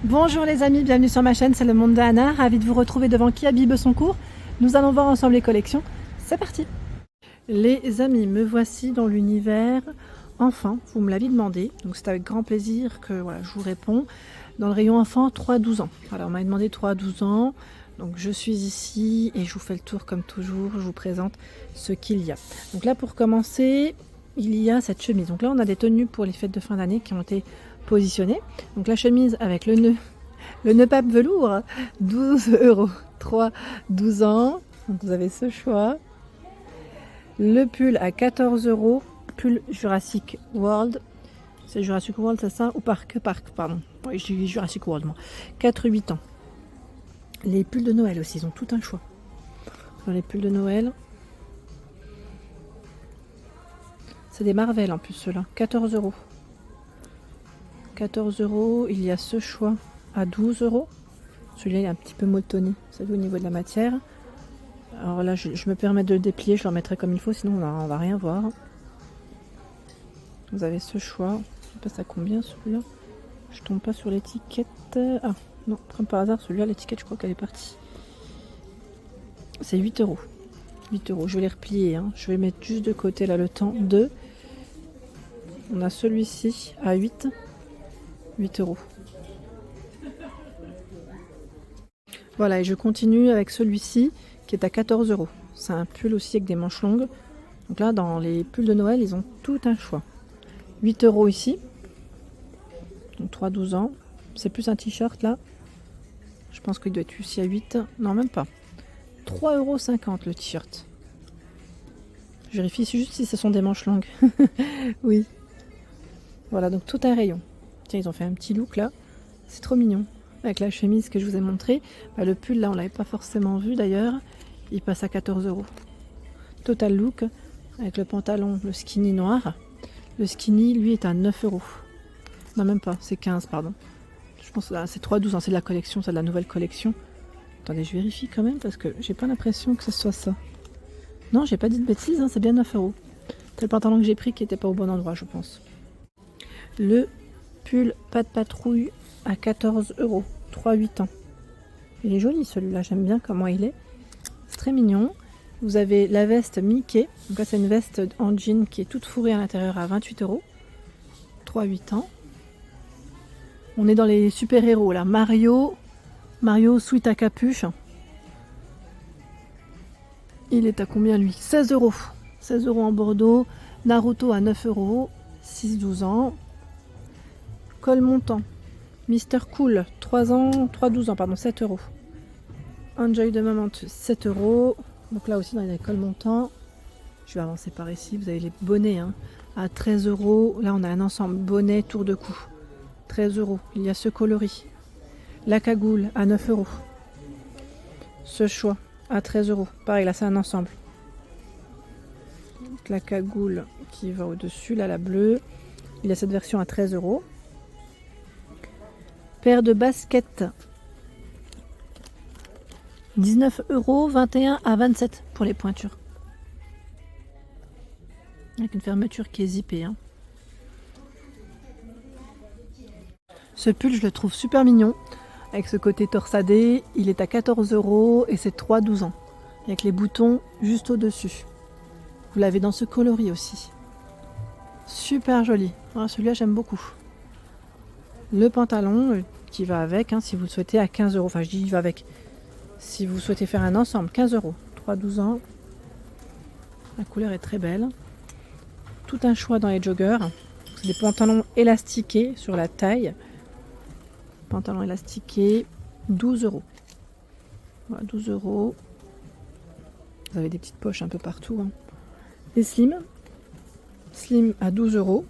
Bonjour les amis, bienvenue sur ma chaîne, c'est le monde de Anna, ravie de vous retrouver devant Kiabi Besoncourt. Nous allons voir ensemble les collections, c'est parti. Les amis, me voici dans l'univers enfant, vous me l'avez demandé, donc c'est avec grand plaisir que voilà, je vous réponds. Dans le rayon enfant, 3-12 ans. Alors on m'a demandé 3-12 ans, donc je suis ici et je vous fais le tour comme toujours, je vous présente ce qu'il y a. Donc là pour commencer, il y a cette chemise. Donc là on a des tenues pour les fêtes de fin d'année qui ont été positionnées. Donc la chemise avec le nœud pape velours, 12 €, 3-12 ans. Donc vous avez ce choix. Le pull à 14 €, pull Jurassic World. C'est Jurassic World, c'est ça? Ou Parc, pardon. Oui, je dis Jurassic World, moi. 4-8 ans. Les pulls de Noël aussi, ils ont tout un choix. Dans les pulls de Noël. C'est des Marvel en plus, ceux-là. 14 €. 14 €. Il y a ce choix à 12 €. Celui-là, il est un petit peu motonné. Vous savez, au niveau de la matière. Alors là, je me permets de le déplier. Je le remettrai comme il faut, sinon on va rien voir. Vous avez ce choix. Je sais pas ça combien celui-là. Je tombe pas sur l'étiquette. Ah non, comme par hasard, celui-là, l'étiquette, je crois qu'elle est partie. C'est 8 €. 8 €. Je vais les replier. Hein. Je vais mettre juste de côté là le temps. 2. On a celui-ci à 8 €. Voilà, et je continue avec celui-ci qui est à 14 €. C'est un pull aussi avec des manches longues. Donc là, dans les pulls de Noël, ils ont tout un choix. 8 € ici. Donc 3-12 ans. C'est plus un t-shirt là. Je pense qu'il doit être aussi à 8. Non, même pas. 3,50 € le t-shirt. Je vérifie juste si ce sont des manches longues. Oui. Voilà, donc tout un rayon. Tiens, ils ont fait un petit look là. C'est trop mignon. Avec la chemise que je vous ai montré. Bah, le pull là, on l'avait pas forcément vu d'ailleurs. Il passe à 14 €. Total look. Avec le pantalon, le skinny noir. Le skinny, lui, est à 9 €. Non, même pas. C'est 15, pardon. Je pense que c'est 3-12 ans. C'est de la collection, c'est de la nouvelle collection. Attendez, je vérifie quand même parce que j'ai pas l'impression que ce soit ça. Non, j'ai pas dit de bêtises, hein, c'est bien 9 €. C'est le pantalon que j'ai pris qui était pas au bon endroit, je pense. Le pull pas de patrouille à 14 €, 3-8 ans. Il est joli celui-là, j'aime bien comment il est. C'est très mignon. Vous avez la veste Mickey. Donc là, c'est une veste en jean qui est toute fourrée à l'intérieur à 28 €. 3-8 ans. On est dans les super-héros là. Mario sweat à capuche. Il est à combien lui? 16 €. 16 € en bordeaux. Naruto à 9 €. 6-12 ans. Col montant. Mister Cool, 3-12 ans, pardon, 7 €. Enjoy the moment, 7 €. Donc là aussi dans les cols montants. Je vais avancer par ici. Vous avez les bonnets hein, à 13 €. Là on a un ensemble bonnet, tour de cou. 13 €. Il y a ce coloris. La cagoule à 9 €. Ce choix à 13 €. Pareil, là c'est un ensemble. Donc, la cagoule qui va au-dessus, là la bleue. Il y a cette version à 13 €. Paire de baskets. 19 €, 21 à 27 pour les pointures. Avec une fermeture qui est zippée. Hein. Ce pull, je le trouve super mignon. Avec ce côté torsadé, il est à 14 € et c'est 3-12 ans. Avec les boutons juste au-dessus. Vous l'avez dans ce coloris aussi. Super joli. Voilà, celui-là, j'aime beaucoup. Le pantalon qui va avec, hein, si vous le souhaitez, à 15 €. Enfin, je dis il va avec. Si vous souhaitez faire un ensemble, 15 €. 3-12 ans. La couleur est très belle. Tout un choix dans les joggers. C'est des pantalons élastiqués sur la taille. Pantalon élastiqué, 12 €. Voilà, 12 €. Vous avez des petites poches un peu partout. Hein. Et slim. Slim à 12 €.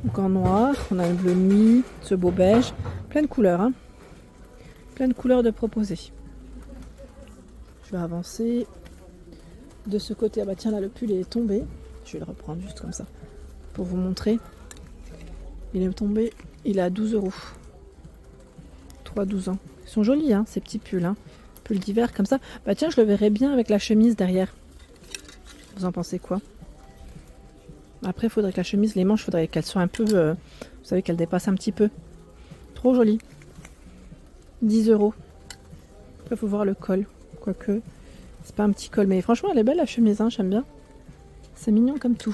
Donc en noir, on a le bleu nuit, ce beau beige. Plein de couleurs. Hein. Plein de couleurs de proposer. Je vais avancer. De ce côté, ah bah tiens là le pull est tombé. Je vais le reprendre juste comme ça. Pour vous montrer. Il est tombé, il est à 12 €. 3-12 ans. Ils sont jolis hein, ces petits pulls. Hein. Pulls d'hiver comme ça. Bah tiens, je le verrais bien avec la chemise derrière. Vous en pensez quoi? Après, il faudrait que la chemise, les manches, il faudrait qu'elles soient un peu... vous savez, qu'elles dépassent un petit peu. Trop joli. 10 euros. Après, il faut voir le col. Quoique, c'est pas un petit col. Mais franchement, elle est belle la chemise, hein, j'aime bien. C'est mignon comme tout.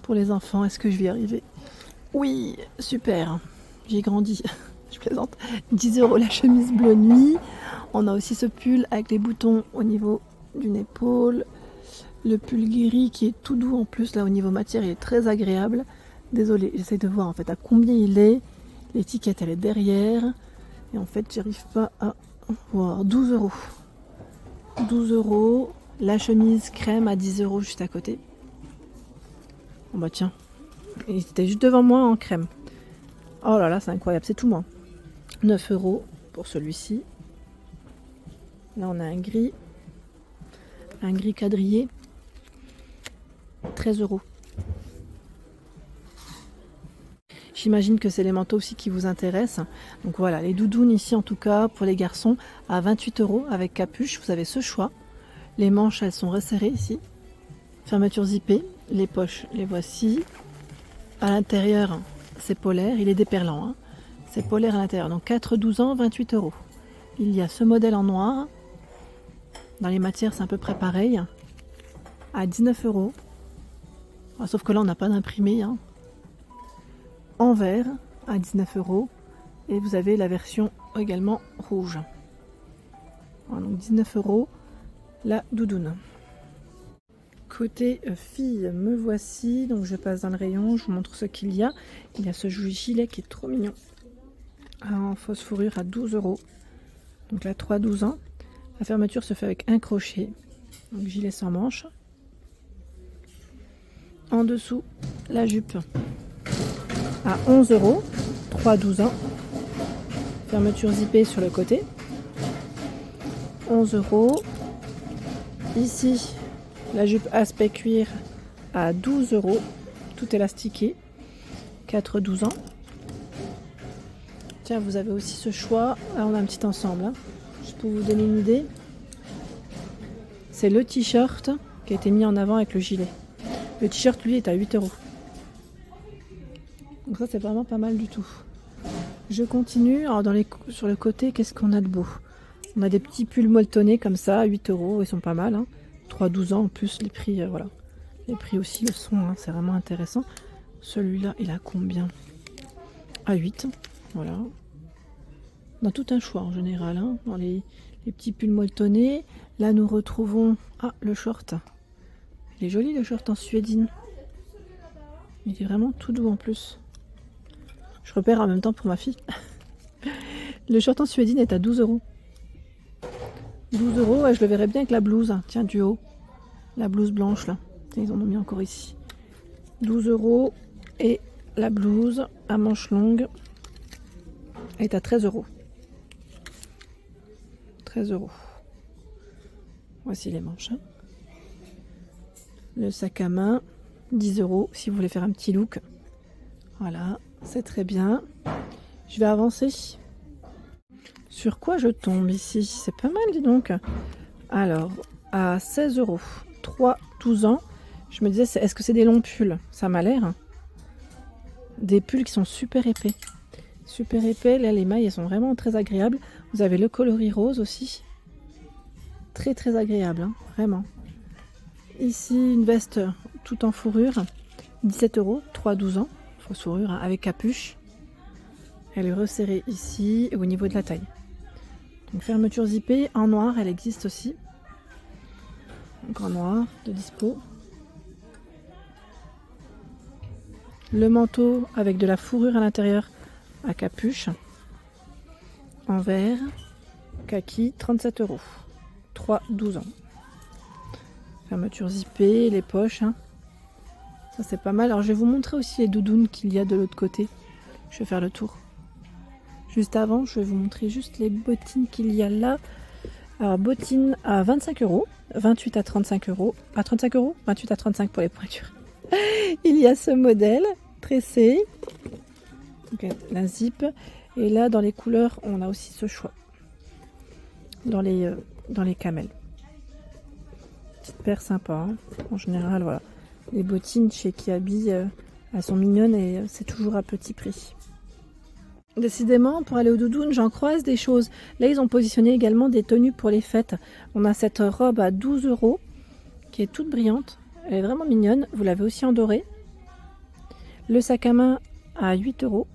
Pour les enfants, est-ce que je vais y arriver? Oui, super. J'ai grandi. Je plaisante. 10 euros la chemise bleu nuit. On a aussi ce pull avec les boutons au niveau d'une épaule. Le pull gris qui est tout doux en plus. Là, au niveau matière, il est très agréable. Désolée, j'essaie de voir en fait à combien il est. L'étiquette, elle est derrière. Et en fait, j'arrive pas à voir. 12 euros. 12 euros. La chemise crème à 10 euros juste à côté. Bon bah tiens. Il était juste devant moi en crème. Oh là là, c'est incroyable, c'est tout moi. 9 euros pour celui-ci. Là, on a un gris quadrillé. 13 euros. J'imagine que c'est les manteaux aussi qui vous intéressent. Donc voilà, les doudounes ici en tout cas pour les garçons à 28 euros avec capuche. Vous avez ce choix. Les manches, elles sont resserrées ici. Fermeture zippée. Les poches, les voici. À l'intérieur, c'est polaire. Il est déperlant. Hein. C'est polaire à l'intérieur. Donc 4-12 ans, 28 euros. Il y a ce modèle en noir. Dans les matières, c'est à peu près pareil. À 19 euros. Sauf que là, on n'a pas d'imprimé. Hein. En vert, à 19 euros. Et vous avez la version également rouge. Voilà, donc 19 euros la doudoune. Côté fille, me voici. Donc je passe dans le rayon, je vous montre ce qu'il y a. Il y a ce gilet qui est trop mignon. En fausse fourrure à 12 euros. Donc là, 3-12 ans. La fermeture se fait avec un crochet. Donc gilet sans manche. En dessous, la jupe à 11 euros. 3-12 ans. Fermeture zippée sur le côté. 11 euros. Ici, la jupe aspect cuir à 12 euros. Tout élastiqué. 4-12 ans. Tiens, vous avez aussi ce choix. Là, on a un petit ensemble. Hein. Juste pour vous donner une idée. C'est le t-shirt qui a été mis en avant avec le gilet. Le t-shirt, lui, est à 8 euros. Donc ça, c'est vraiment pas mal du tout. Je continue. Alors, sur le côté, qu'est-ce qu'on a de beau? On a des petits pulls molletonnés comme ça, à 8 euros. Ils sont pas mal. Hein. 3-12 ans en plus. Les prix, voilà. Les prix aussi le sont. Hein. C'est vraiment intéressant. Celui-là, il a combien? À 8. Voilà. On a tout un choix en général. Hein. Dans les petits pulls molletonnés. Là, nous retrouvons... Ah, le short. Il est joli, le short en suédine. Il est vraiment tout doux en plus. Je repère en même temps pour ma fille. Le short en suédine est à 12 euros. 12 euros, ouais, je le verrais bien avec la blouse. Tiens, du haut. La blouse blanche, là. Ils en ont mis encore ici. 12 euros. Et la blouse à manches longues est à 13 euros. 13 euros. Voici les manches. Hein. Le sac à main, 10 euros si vous voulez faire un petit look. Voilà, c'est très bien. Je vais avancer. Sur quoi je tombe ici? C'est pas mal, dis donc. Alors, à 16 euros, 3-12 ans. Je me disais, est-ce que c'est des longs pulls? Ça m'a l'air. Hein. Des pulls qui sont super épais. Super épais. Là, les mailles, elles sont vraiment très agréables. Vous avez le coloris rose aussi. Très, très agréable. Hein, vraiment. Ici, une veste tout en fourrure. 17 euros, 3-12 ans. Fausse fourrure hein, avec capuche. Elle est resserrée ici et au niveau de la taille. Donc, fermeture zippée en noir, elle existe aussi. Donc, en noir, de dispo. Le manteau avec de la fourrure à l'intérieur à capuche. En vert, kaki, 37 euros. 3-12 ans. Fermeture zippée, les poches. Hein. Ça, c'est pas mal. Alors, je vais vous montrer aussi les doudounes qu'il y a de l'autre côté. Je vais faire le tour. Juste avant, je vais vous montrer juste les bottines qu'il y a là. Alors, bottines à 25 euros. 28 à 35 euros. À 35 euros 28 à 35 pour les pointures. Il y a ce modèle tressé. Okay, la zip. Et là, dans les couleurs, on a aussi ce choix. Dans les camels. Petite paire sympa. Hein. En général, voilà. Les bottines chez Kiabi, elles sont mignonnes et c'est toujours à petit prix. Décidément, pour aller au doudoune, j'en croise des choses. Là, ils ont positionné également des tenues pour les fêtes. On a cette robe à 12 € qui est toute brillante. Elle est vraiment mignonne. Vous l'avez aussi en doré. Le sac à main à 8 €.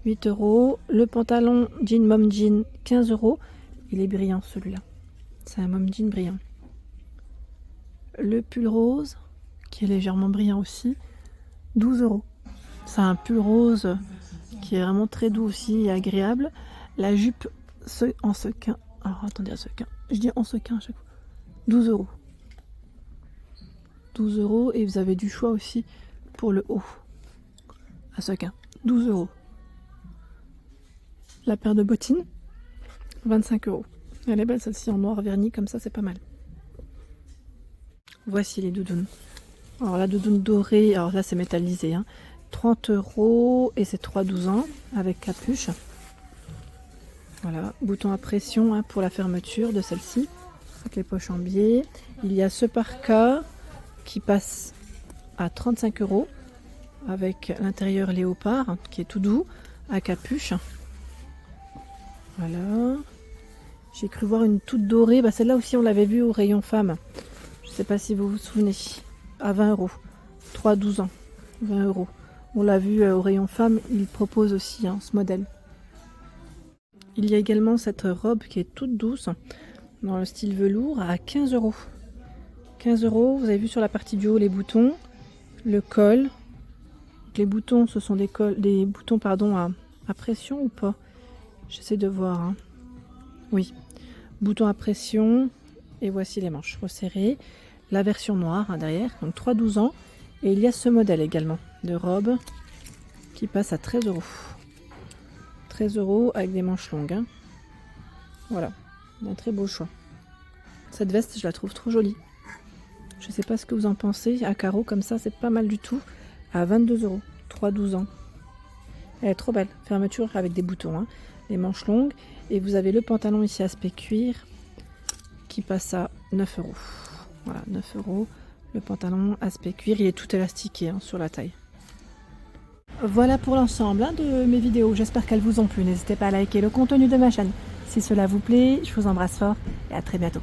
8 €. Le pantalon jean mom jean 15 €. Il est brillant celui-là. C'est un mom jean brillant. Le pull rose qui est légèrement brillant aussi. 12 €. C'est un pull rose qui est vraiment très doux aussi et agréable. La jupe en sequin. Alors attendez, à sequin. Je dis en sequin à chaque fois. 12 €. 12 € et vous avez du choix aussi pour le haut. À sequin. 12 €. La paire de bottines. 25 €. Elle est belle celle-ci en noir verni comme ça, c'est pas mal. Voici les doudounes. Alors la doudoune dorée, alors là c'est métallisé, hein. 30 € et c'est 3-12 ans avec capuche. Voilà, bouton à pression hein, pour la fermeture de celle-ci, avec les poches en biais. Il y a ce parka qui passe à 35 € avec l'intérieur léopard hein, qui est tout doux, à capuche. Voilà. J'ai cru voir une toute dorée, bah, celle-là aussi on l'avait vue au rayon femme. Je ne sais pas si vous vous souvenez, à 20 €. 3-12 ans, 20 €. On l'a vu au rayon femme, il propose aussi hein, ce modèle. Il y a également cette robe qui est toute douce, dans le style velours, à 15 €. 15 €, vous avez vu sur la partie du haut les boutons, le col. Donc, les boutons, ce sont des boutons pardon, à pression ou pas? J'essaie de voir. Hein. Oui, boutons à pression. Et voici les manches resserrées. La version noire hein, derrière, donc 3-12 ans. Et il y a ce modèle également de robe qui passe à 13 €. 13 € avec des manches longues. Hein. Voilà, un très beau choix. Cette veste, je la trouve trop jolie. Je ne sais pas ce que vous en pensez. À carreaux comme ça, c'est pas mal du tout. À 22 €, 3-12 ans. Elle est trop belle. Fermeture avec des boutons, hein. Les manches longues. Et vous avez le pantalon ici aspect cuir qui passe à 9 €. Voilà, 9 €. Le pantalon aspect cuir, il est tout élastiqué hein, sur la taille. Voilà pour l'ensemble hein, de mes vidéos. J'espère qu'elles vous ont plu. N'hésitez pas à liker le contenu de ma chaîne. Si cela vous plaît, je vous embrasse fort et à très bientôt.